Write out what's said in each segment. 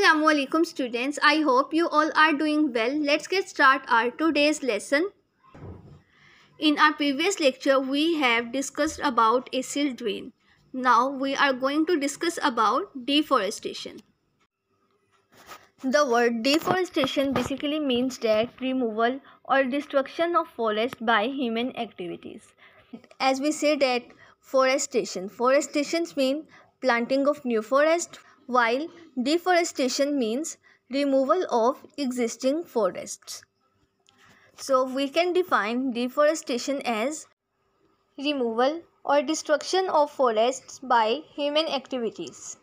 Assalamualaikum students. I hope you all are doing well. Let's get started our today's lesson. In our previous lecture, we have discussed about acid rain. Now we are going to discuss about deforestation. The word deforestation basically means that removal or destruction of forest by human activities. As we say that forestations mean planting of new forest, while deforestation means removal of existing forests. So we can define deforestation as removal or destruction of forests by human activities.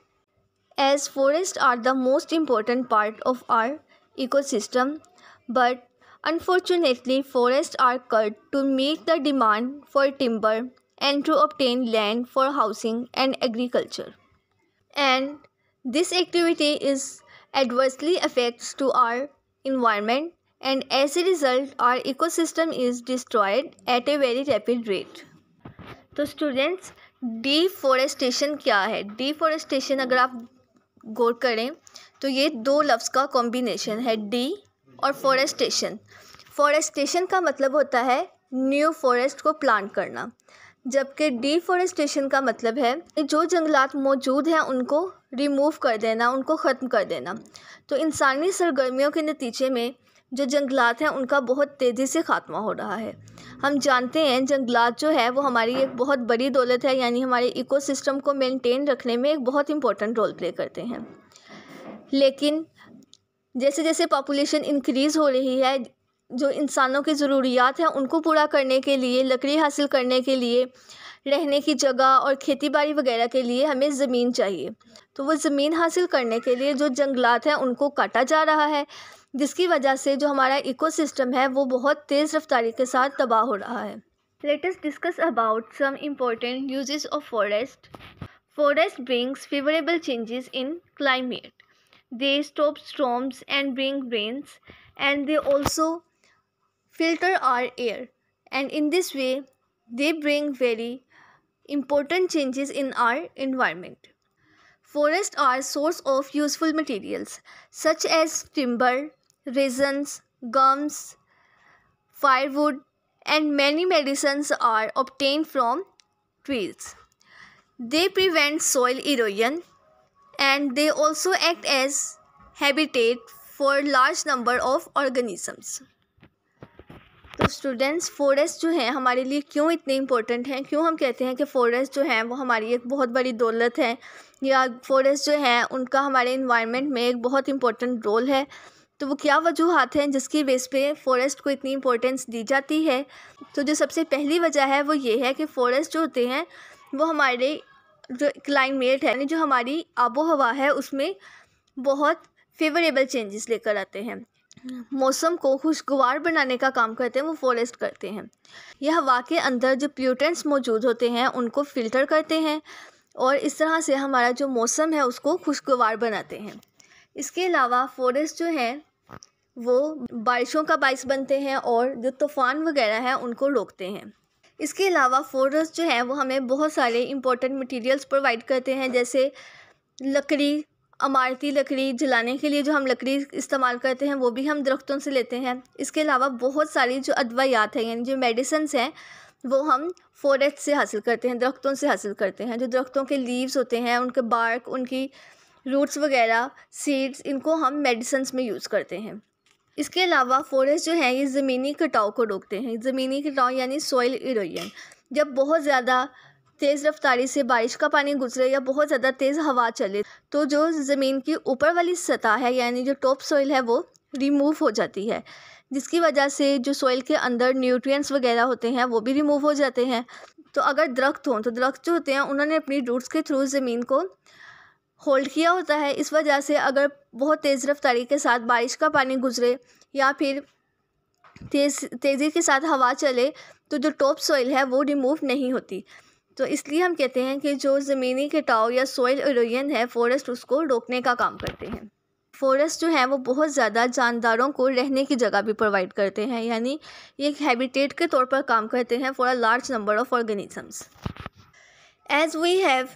As forests are the most important part of our ecosystem, but unfortunately forests are cut to meet the demand for timber and to obtain land for housing and agriculture. And this activity is adversely affects to our environment, and as a result our ecosystem is destroyed at a very rapid rate. तो students deforestation क्या है? Deforestation अगर आप गौर करें तो ये दो लफ्ज़ का कॉम्बिनेशन है, डी और फॉरेस्टेशन. फॉरेस्टेशन का मतलब होता है न्यू फॉरेस्ट को प्लांट करना, जबकि डिफॉरेस्टेशन का मतलब है जो जंगलात मौजूद हैं उनको रिमूव कर देना, उनको ख़त्म कर देना. तो इंसानी सरगर्मियों के नतीजे में जो जंगलात हैं उनका बहुत तेज़ी से ख़ात्मा हो रहा है. हम जानते हैं जंगलात जो है वो हमारी एक बहुत बड़ी दौलत है, यानी हमारे इकोसिस्टम को मेंटेन रखने में एक बहुत इंपॉर्टेंट रोल प्ले करते हैं. लेकिन जैसे जैसे पॉपुलेशन इंक्रीज़ हो रही है, जो इंसानों की ज़रूरियात हैं उनको पूरा करने के लिए, लकड़ी हासिल करने के लिए, रहने की जगह और खेती बाड़ी वगैरह के लिए हमें ज़मीन चाहिए. तो वो ज़मीन हासिल करने के लिए जो जंगलात हैं उनको काटा जा रहा है, जिसकी वजह से जो हमारा इकोसिस्टम है वो बहुत तेज़ रफ्तारी के साथ तबाह हो रहा है. Let us discuss about some important uses of forest. Forest brings favourable changes in climate. They stop storms and bring rains, and they also filter our air, and in this way they bring very important changes in our environment. Forests are source of useful materials such as timber, resins, gums, firewood, and many medicines are obtained from trees. They prevent soil erosion, and they also act as habitat for large number of organisms. तो students forest जो हैं हमारे लिए क्यों इतने important हैं, क्यों हम कहते हैं कि फ़ॉरेस्ट जो हैं वो हमारी एक बहुत बड़ी दौलत है, या फॉरेस्ट जो हैं उनका हमारे इन्वायरमेंट में एक बहुत इम्पोर्टेंट रोल है. तो वो क्या वजूहात हैं जिसकी बेस पे फ़ॉरेस्ट को इतनी इम्पोर्टेंस दी जाती है? तो जो सबसे पहली वजह है वो ये है कि फ़ॉरेस्ट जो होते हैं वो हमारे जो क्लाइमेट है, यानी जो हमारी आबो हवा है, उसमें बहुत फेवरेबल चेंजेस लेकर आते हैं. मौसम को खुशगवार बनाने का काम करते हैं वो फॉरेस्ट करते हैं. यह हवा के अंदर जो प्यूटेंट्स मौजूद होते हैं उनको फ़िल्टर करते हैं और इस तरह से हमारा जो मौसम है उसको खुशगवार बनाते हैं. इसके अलावा फॉरेस्ट जो हैं वो बारिशों का बाइस बनते हैं और जो तूफ़ान वगैरह हैं उनको रोकते हैं. इसके अलावा फॉरेस्ट जो हैं वो हमें बहुत सारे इंपॉर्टेंट मटेरियल्स प्रोवाइड करते हैं, जैसे लकड़ी, इमारती लकड़ी जलाने के लिए जो हम लकड़ी इस्तेमाल करते हैं वो भी हम दरख्तों से लेते हैं. इसके अलावा बहुत सारी जो अदवायात हैं, यानी जो मेडिसिन्स हैं, वो हम फॉरेस्ट से हासिल करते हैं, दरख्तों से हासिल करते हैं. जो दरख्तों के लीव्स होते हैं, उनके बार्क, उनकी रूट्स वगैरह, सीड्स, इनको हम मेडिसिन्स में यूज़ करते हैं. इसके अलावा फॉरेस्ट जो है ये ज़मीनी कटाव को रोकते हैं. ज़मीनी कटाव यानी सॉइल इरोजन. जब बहुत ज़्यादा तेज़ रफ्तारी से बारिश का पानी गुजरे या बहुत ज़्यादा तेज़ हवा चले तो जो ज़मीन की ऊपर वाली सतह है, यानी जो टॉप सॉइल है, वो रिमूव हो जाती है, जिसकी वजह से जो सॉइल के अंदर न्यूट्रिएंट्स वगैरह होते हैं वो भी रिमूव हो जाते हैं. तो अगर दरख्त हों तो दरख्त जो होते हैं उन्होंने अपनी रूट्स के थ्रू ज़मीन को होल्ड किया होता है. इस वजह से अगर बहुत तेज़ रफ्तारी के साथ बारिश का पानी गुजरे या फिर तेज़ी के साथ हवा चले तो जो टॉप सॉइल है वो रिमूव नहीं होती. तो इसलिए हम कहते हैं कि जो ज़मीनी कटाव या सॉइल इरोजन है, फॉरेस्ट उसको रोकने का काम करते हैं. फॉरेस्ट जो है वो बहुत ज़्यादा जानदारों को रहने की जगह भी प्रोवाइड करते हैं, यानी ये एक हैबिटेट के तौर पर काम करते हैं for a large number of organisms. As we have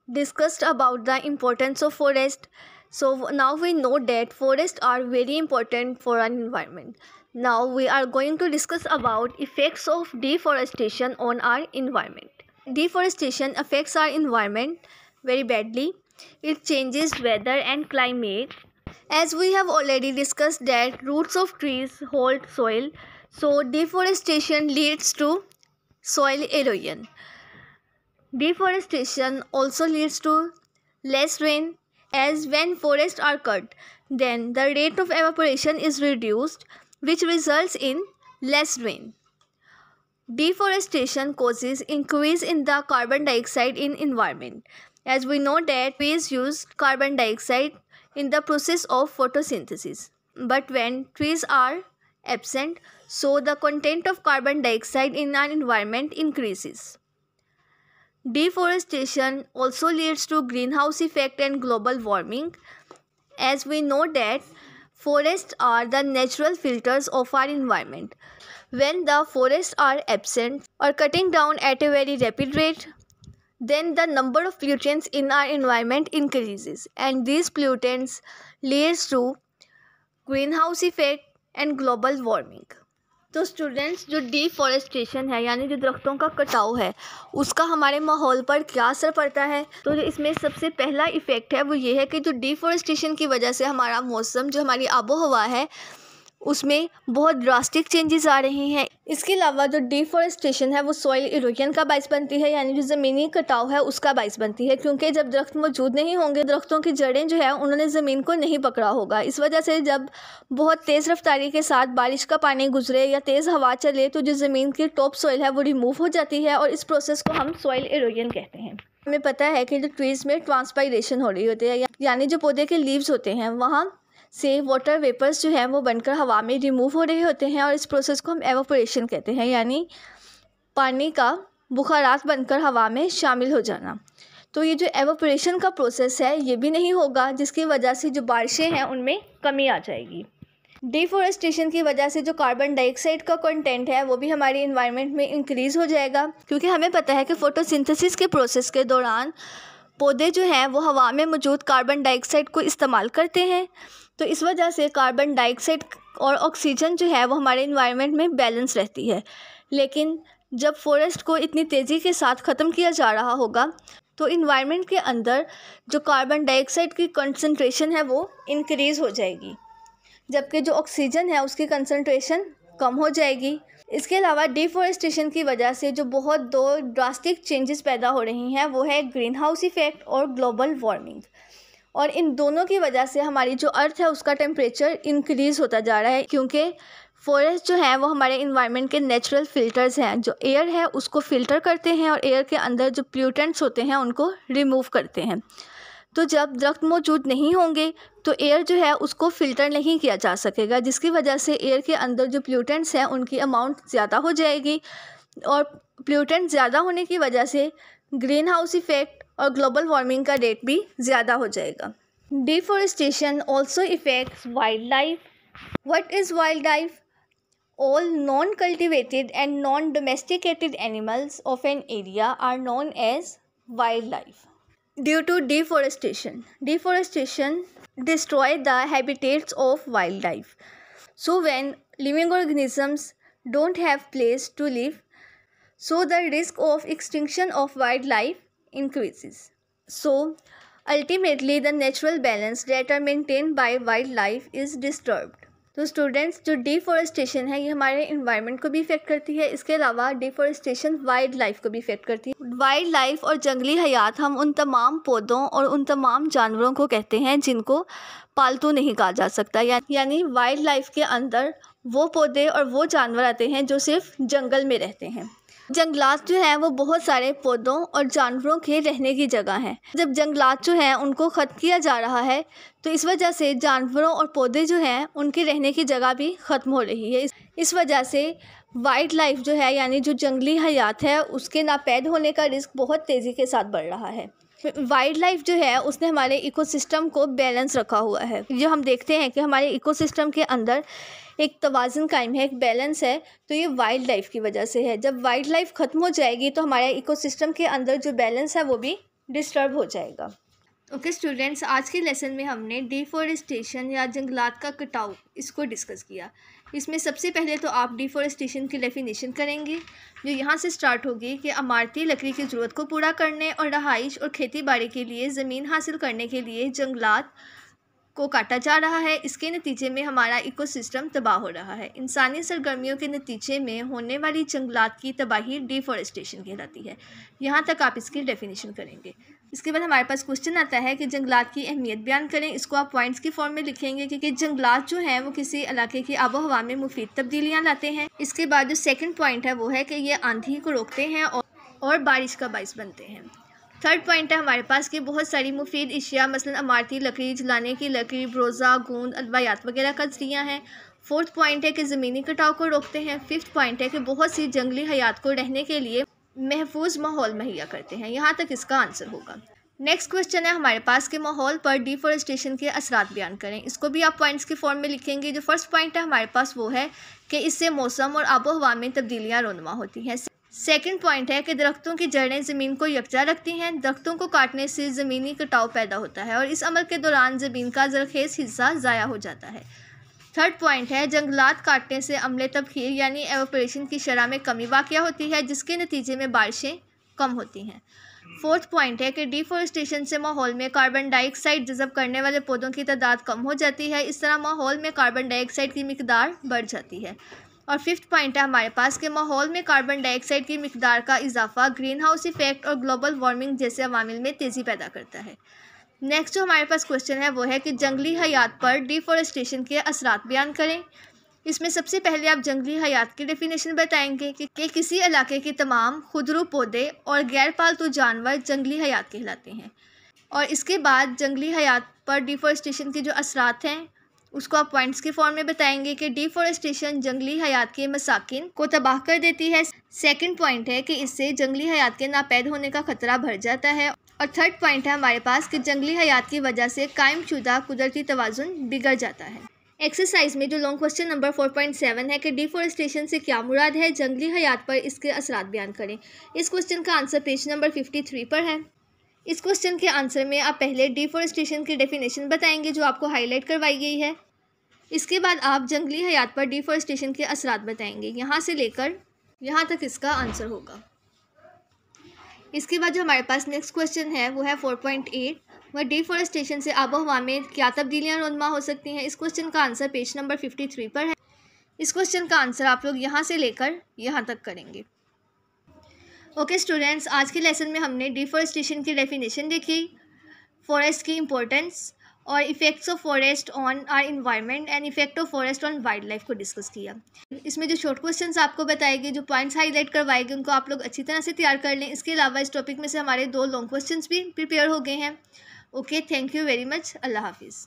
discussed about the importance of forest, So now we know that forests are very important for our environment. Now we are going to discuss about effects of deforestation on our environment. Deforestation affects our environment very badly. It changes weather and climate. As we have already discussed that roots of trees hold soil, so deforestation leads to soil erosion. Deforestation also leads to less rain, as when forests are cut, then the rate of evaporation is reduced, which results in less rain. Deforestation causes increase in the carbon dioxide in environment, as we know that trees use carbon dioxide in the process of photosynthesis. But when trees are absent, so the content of carbon dioxide in our environment increases. Deforestation also leads to greenhouse effect and global warming, as we know that forests are the natural filters of our environment. When the forests are absent or cutting down at a very rapid rate, then the number of pollutants in our environment increases, and these pollutants leads to greenhouse effect and global warming. तो students, जो deforestation है यानी जो दरख्तों का कटाव है, उसका हमारे माहौल पर क्या असर पड़ता है। तो जो इसमें सबसे पहला इफ़ेक्ट है वो ये है कि जो डिफॉरेस्टेशन की वजह से हमारा मौसम, जो हमारी आबो हवा है, उसमें बहुत ड्रास्टिक चेंजेस आ रहे हैं। इसके अलावा जो डिफॉरेस्टेशन है वो सॉइल इरोजन का बायस बनती है, यानी जो ज़मीनी कटाव है उसका बायस बनती है, क्योंकि जब दरख्त मौजूद नहीं होंगे, दरख्तों की जड़ें जो है उन्होंने ज़मीन को नहीं पकड़ा होगा। इस वजह से जब बहुत तेज़ रफ्तारी के साथ बारिश का पानी गुजरे या तेज़ हवा चले तो जो ज़मीन की टॉप सॉइल है वो रिमूव हो जाती है, और इस प्रोसेस को हम सॉइल इरोजन कहते हैं। हमें पता है कि जो ट्रीज़ में ट्रांसपायरेशन हो रही होती है, यानी जो पौधे के लीव्स होते हैं वहाँ से वाटर वेपर्स जो हैं वो बनकर हवा में रिमूव हो रहे होते हैं, और इस प्रोसेस को हम एवापोरेशन कहते हैं, यानी पानी का बुखारात बनकर हवा में शामिल हो जाना। तो ये जो एवापोरेशन का प्रोसेस है ये भी नहीं होगा, जिसकी वजह से जो बारिशें हैं उनमें कमी आ जाएगी। डिफॉरेस्टेशन की वजह से जो कार्बन डाइऑक्साइड का कंटेंट है वो भी हमारी इन्वायरमेंट में इंक्रीज़ हो जाएगा, क्योंकि हमें पता है कि फ़ोटोसिंथेसिस के प्रोसेस के दौरान पौधे जो हैं वो हवा में मौजूद कार्बन डाइऑक्साइड को इस्तेमाल करते हैं। तो इस वजह से कार्बन डाइऑक्साइड और ऑक्सीजन जो है वो हमारे इन्वायरमेंट में बैलेंस रहती है। लेकिन जब फॉरेस्ट को इतनी तेज़ी के साथ ख़त्म किया जा रहा होगा तो इन्वायरमेंट के अंदर जो कार्बन डाइऑक्साइड की कंसंट्रेशन है वो इंक्रीज़ हो जाएगी, जबकि जो ऑक्सीजन है उसकी कंसंट्रेशन कम हो जाएगी। इसके अलावा डिफॉरेस्टेशन की वजह से जो बहुत दो ड्रास्टिक चेंजेस पैदा हो रही हैं वो है ग्रीन हाउस इफ़ेक्ट और ग्लोबल वार्मिंग, और इन दोनों की वजह से हमारी जो अर्थ है उसका टेम्परेचर इंक्रीज़ होता जा रहा है, क्योंकि फॉरेस्ट जो है वो हमारे इन्वायरमेंट के नेचुरल फ़िल्टर्स हैं, जो एयर है उसको फ़िल्टर करते हैं और एयर के अंदर जो पोल्यूटेंट्स होते हैं उनको रिमूव करते हैं। तो जब दरख्त मौजूद नहीं होंगे तो एयर जो है उसको फ़िल्टर नहीं किया जा सकेगा, जिसकी वजह से एयर के अंदर जो पोल्यूटेंट्स हैं उनकी अमाउंट ज़्यादा हो जाएगी, और पोल्यूटेंट ज़्यादा होने की वजह से ग्रीन हाउस इफ़ेक्ट और ग्लोबल वार्मिंग का रेट भी ज़्यादा हो जाएगा। Deforestation also effects wild life. What is wild life? All non-cultivated and non-domesticated animals of an area are known as wildlife. Due to deforestation destroy the habitats of wildlife. So when living organisms don't have place to live, so the risk of extinction of wildlife increases. So ultimately the natural balance that are maintained by wildlife is disturbed. तो students, जो deforestation है ये हमारे environment को भी effect करती है। इसके अलावा डिफॉरेस्टेशन वाइल्ड लाइफ को भी इफ़ेक्ट करती है। वाइल्ड लाइफ और जंगली हयात हम उन तमाम पौधों और उन तमाम जानवरों को कहते हैं जिनको पालतू नहीं कहा जा सकता, यानी वाइल्ड लाइफ के अंदर वो पौधे और वो जानवर आते हैं जो सिर्फ जंगल में रहते हैं। जंगलात जो हैं वो बहुत सारे पौधों और जानवरों के रहने की जगह हैं। जब जंगलात जो हैं उनको ख़त्म किया जा रहा है तो इस वजह से जानवरों और पौधे जो हैं उनके रहने की जगह भी ख़त्म हो रही है। इस वजह से वाइल्ड लाइफ जो है यानी जो जंगली हयात है उसके नापैद होने का रिस्क बहुत तेज़ी के साथ बढ़ रहा है। वाइल्ड लाइफ जो है उसने हमारे इकोसिस्टम को बैलेंस रखा हुआ है। जो हम देखते हैं कि हमारे इकोसिस्टम के अंदर एक तवाज़ुन कायम है, एक बैलेंस है, तो ये वाइल्ड लाइफ की वजह से है। जब वाइल्ड लाइफ ख़त्म हो जाएगी तो हमारे इकोसिस्टम के अंदर जो बैलेंस है वो भी डिस्टर्ब हो जाएगा। ओके स्टूडेंट्स, आज के लेसन में हमने डिफॉरेस्टेशन या जंगलात का कटाव इसको डिस्कस किया। इसमें सबसे पहले तो आप डिफॉरेस्टेशन की डेफिनेशन करेंगे, जो यहाँ से स्टार्ट होगी कि इमारती लकड़ी की ज़रूरत को पूरा करने और रहाइश और खेती बाड़ी के लिए ज़मीन हासिल करने के लिए जंगलात को काटा जा रहा है। इसके नतीजे में हमारा इकोसिस्टम तबाह हो रहा है। इंसानी सरगर्मियों के नतीजे में होने वाली जंगलात की तबाही डिफॉरेस्टेशन कहलाती है। यहाँ तक आप इसकी डेफिनेशन करेंगे। इसके बाद हमारे पास क्वेश्चन आता है कि जंगलात की अहमियत बयान करें। इसको आप पॉइंट्स की फॉर्म में लिखेंगे, क्योंकि जंगलात जो हैं वो किसी इलाके की आबो हवा में मुफीद तब्दीलियाँ लाते हैं। इसके बाद जो सेकंड पॉइंट है वो है कि ये आंधी को रोकते हैं और बारिश का बाइस बनते हैं। थर्ड पॉइंट है हमारे पास कि बहुत सारी मुफीद अशिया मसलन इमारती लकड़ी, जलाने की लकड़ी, ब्रोज़ा, गोंद, अद्वियात वगैरह का ज़रिया है। फोर्थ पॉइंट है कि ज़मीनी कटाव को रोकते हैं। फिफ्थ पॉइंट है कि बहुत सी जंगली हयात को रहने के लिए महफूज माहौल मुहैया करते हैं। यहाँ तक इसका आंसर होगा। नेक्स्ट क्वेश्चन है हमारे पास कि माहौल पर डिफॉरेस्टेशन के असरात बयान करें। इसको भी आप पॉइंट्स की फॉर्म में लिखेंगे। जो फर्स्ट पॉइंट है हमारे पास वो है कि इससे मौसम और आबो हवा में तब्दीलियाँ रोनुमा होती हैं। सेकंड पॉइंट है कि दरख्तों की जड़ें ज़मीन को यकजा रखती हैं। दरख्तों को काटने से ज़मीनी कटाव पैदा होता है और इस अमल के दौरान ज़मीन का ज़रखेज़ हिस्सा ज़ाया हो जाता है। थर्ड पॉइंट है जंगलात काटने से अमले तबखीर यानी एवोपरेशन की शरह में कमी वाक़या होती है, जिसके नतीजे में बारिशें कम होती हैं। फोर्थ पॉइंट है कि डिफॉरेस्टेशन से माहौल में कार्बन डाइऑक्साइड जज़ब करने वाले पौधों की तादाद कम हो जाती है। इस तरह माहौल में कार्बन डाइऑक्साइड की मिकदार बढ़ जाती है। और फिफ्थ पॉइंट है हमारे पास कि माहौल में कार्बन डाइऑक्साइड की मिकदार का इजाफा ग्रीन हाउस इफेक्ट और ग्लोबल वार्मिंग जैसे अवामिल में तेज़ी पैदा करता है। नेक्स्ट जो हमारे पास क्वेश्चन है वो है कि जंगली हयात पर डिफॉरेस्टेशन के असरात बयान करें। इसमें सबसे पहले आप जंगली हयात की डेफिनेशन बताएंगे कि किसी इलाके के तमाम खुदरू पौधे और गैर पालतू जानवर जंगली हयात कहलाते हैं। और इसके बाद जंगली हयात पर डिफॉरेस्टेशन के जो असरात हैं उसको आप पॉइंट्स के फॉर्म में बताएंगे कि डिफॉरेस्टेशन जंगली हयात के मसाकिन को तबाह कर देती है। सेकंड पॉइंट है कि इससे जंगली हयात के नापैद होने का खतरा बढ़ जाता है। और थर्ड पॉइंट है हमारे पास कि जंगली हयात की वजह से कायम शुदा कुदरती तवाज़ुन बिगड़ जाता है। एक्सरसाइज में जो लॉन्ग क्वेश्चन नंबर 4.7 है कि डिफॉरेस्टेशन से क्या मुराद है, जंगली हयात पर इसके असरात बयान करें। इस क्वेश्चन का आंसर पेज नंबर 53 पर है। इस क्वेश्चन के आंसर में आप पहले डिफॉरेस्टेशन की डेफिनेशन बताएंगे जो आपको हाईलाइट करवाई गई है। इसके बाद आप जंगली हयात पर डिफॉरेस्टेशन के असरात बताएंगे। यहाँ से लेकर यहाँ तक इसका आंसर होगा। इसके बाद जो हमारे पास नेक्स्ट क्वेश्चन है वो है 4.8, वह डिफॉरेस्टेशन से आबो हवा में क्या तब्दीलियाँ रोनुमा हो सकती हैं। इस क्वेश्चन का आंसर पेज नंबर 53 पर है। इस क्वेश्चन का आंसर आप लोग यहाँ से लेकर यहाँ तक करेंगे। ओके स्टूडेंट्स, आज के लेसन में हमने डिफॉरेस्टेशन की डेफिनेशन देखी, फॉरेस्ट की इम्पोर्टेंस और effects of forest on are environment and effect of forest on wild life को डिस्कस किया। इसमें जो शॉर्ट क्वेश्चंस आपको बताएंगे, जो पॉइंट्स हाईलाइट करवाएंगे, उनको आप लोग अच्छी तरह से तैयार कर लें। इसके अलावा इस टॉपिक में से हमारे 2 लॉन्ग क्वेश्चंस भी प्रिपेयर हो गए हैं। Okay, thank you very much. Allah हाफिज़।